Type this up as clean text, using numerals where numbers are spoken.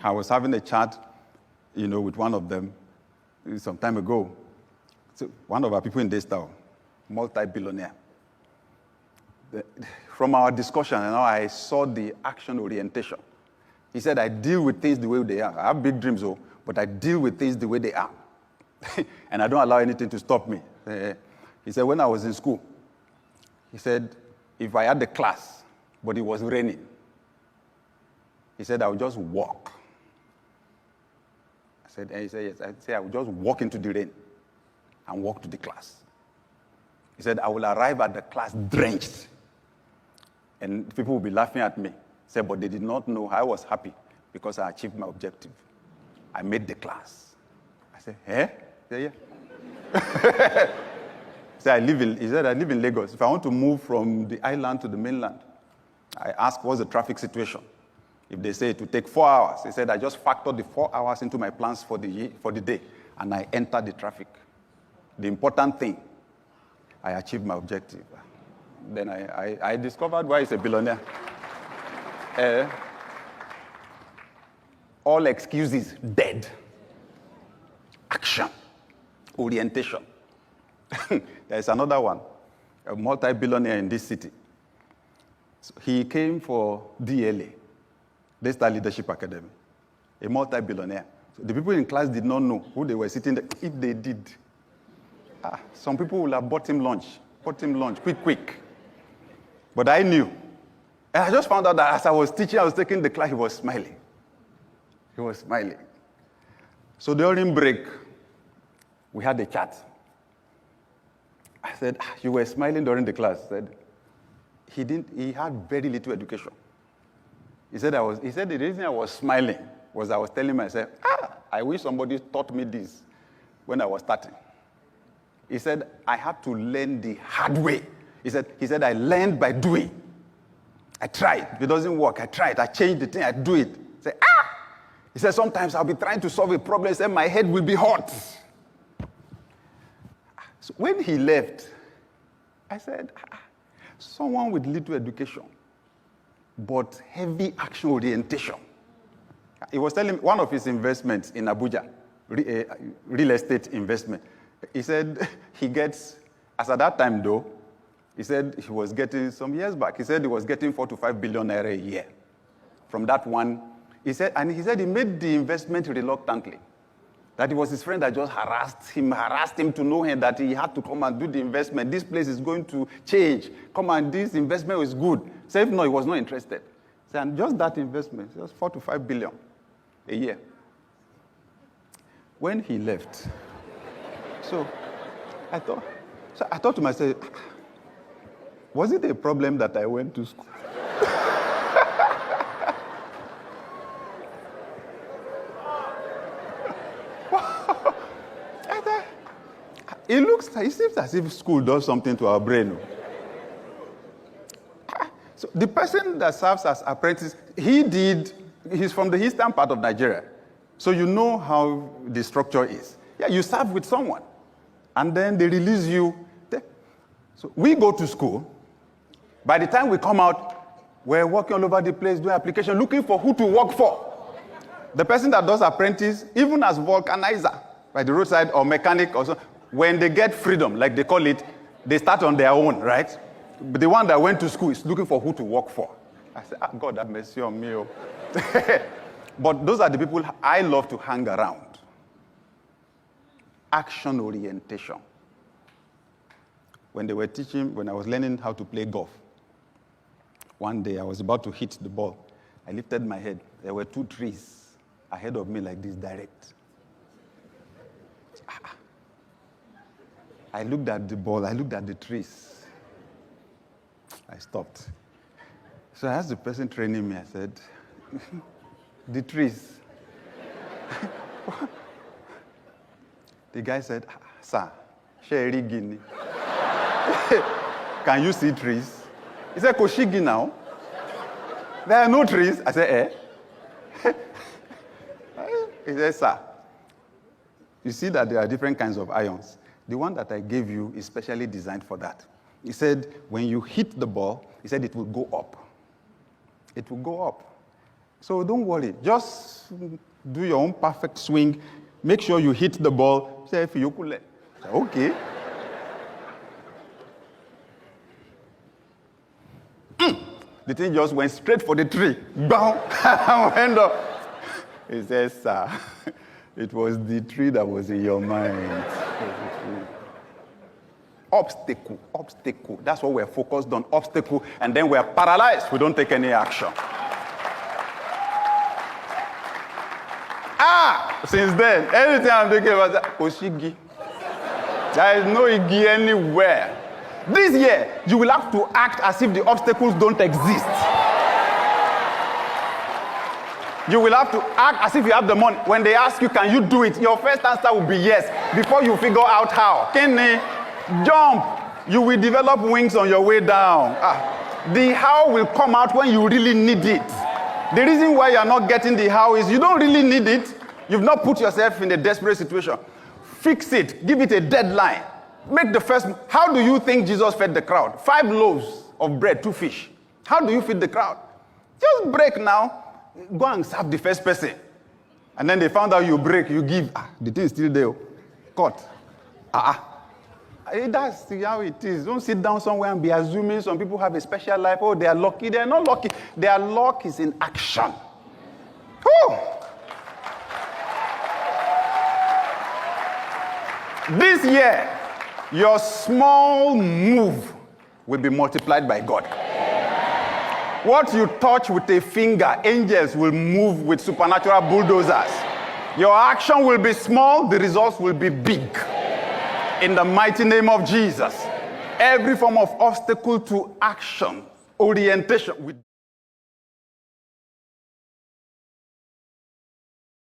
I was having a chat, with one of them some time ago. So one of our people in this town, multi-billionaire. From our discussion, I saw the action orientation. He said, I deal with things the way they are. I have big dreams, but I deal with things the way they are. And I don't allow anything to stop me. He said, when I was in school, he said, if I had the class, but it was raining, he said, I would just walk. He said, yes. I said, I would just walk into the rain and walk to the class. He said, I will arrive at the class drenched. And people will be laughing at me. He said, but they did not know I was happy because I achieved my objective. I made the class. I said, eh? He said, yeah. He said, I live in Lagos. If I want to move from the island to the mainland, I ask, what's the traffic situation? If they say it will take 4 hours, he said, I just factor the 4 hours into my plans for the day, and I enter the traffic. The important thing, I achieved my objective. Then I discovered why he's a billionaire. All excuses, dead. Action, orientation. There's another one, a multi-billionaire in this city. So he came for DLA, Daystar Leadership Academy, a multi-billionaire. So the people in class did not know who they were sitting there. If they did, some people would have bought him lunch, quick. But I knew. And I just found out that as I was teaching, I was taking the class, he was smiling. So during break, we had a chat. I said, you were smiling during the class. I said, he had very little education. He said the reason I was smiling was I was telling myself, I wish somebody taught me this when I was starting. He said, I had to learn the hard way. He said, I learned by doing. I tried. If it doesn't work, I tried. I changed the thing, I do it. He said, sometimes I'll be trying to solve a problem. He said, my head will be hot. So when he left, I said, someone with little education, but heavy action orientation. He was telling me one of his investments in Abuja, real estate investment. He said he gets, as at that time though, he said he was getting, some years back, he said he was getting 4 to 5 billion naira a year. From that one, he said he made the investment reluctantly. That it was his friend that just harassed him to know him that he had to come and do the investment. This place is going to change. Come and this investment is good. So if no, he was not interested. So, and just that investment, just 4 to 5 billion a year. When he left, so I thought to myself, was it a problem that I went to school? It seems as if school does something to our brain. So the person that serves as apprentice, he's from the eastern part of Nigeria. So you know how the structure is. Yeah, you serve with someone, and then they release you. So we go to school. By the time we come out, we're walking all over the place, doing application, looking for who to work for. The person that does apprentice, even as vulcanizer, by the roadside or mechanic or so, when they get freedom, like they call it, they start on their own, right? But the one that went to school is looking for who to work for. I said, God, have mercy on me. But those are the people I love to hang around. Action orientation. When they were teaching, when I was learning how to play golf, one day I was about to hit the ball. I lifted my head. There were 2 trees ahead of me like this, direct. I looked at the ball, I looked at the trees. I stopped. So I asked the person training me, I said, the trees. The guy said, sir, Sherry Guinea. Can you see trees? He said, Koshigi now. There are no trees. I said, He said, sir, you see that there are different kinds of ions. The one that I gave you is specially designed for that. He said, when you hit the ball, he said it will go up. It will go up. So don't worry. Just do your own perfect swing. Make sure you hit the ball. Say, okay. The thing just went straight for the tree. Boom! Went up. He says, sir, it was the tree that was in your mind. Obstacle. That's what we're focused on, obstacle. And then we're paralyzed. We don't take any action. Since then, anything I'm thinking about that, Oshigi. There is no Igi anywhere. This year, you will have to act as if the obstacles don't exist. You will have to act as if you have the money. When they ask you, can you do it? Your first answer will be yes, before you figure out how. Kenny, jump. You will develop wings on your way down. The how will come out when you really need it. The reason why you are not getting the how is you don't really need it. You've not put yourself in a desperate situation. Fix it. Give it a deadline. Make the first. How do you think Jesus fed the crowd? 5 loaves of bread, 2 fish. How do you feed the crowd? Just break now. Go and serve the first person. And then they found out you break, you give. The thing is still there. Cut. That's how it is. Don't sit down somewhere and be assuming some people have a special life. Oh, they are lucky. They are not lucky. Their luck is in action. Whew. This year, your small move will be multiplied by God. What you touch with a finger, angels will move with supernatural bulldozers. Your action will be small, the results will be big. In the mighty name of Jesus. Every form of obstacle to action, orientation.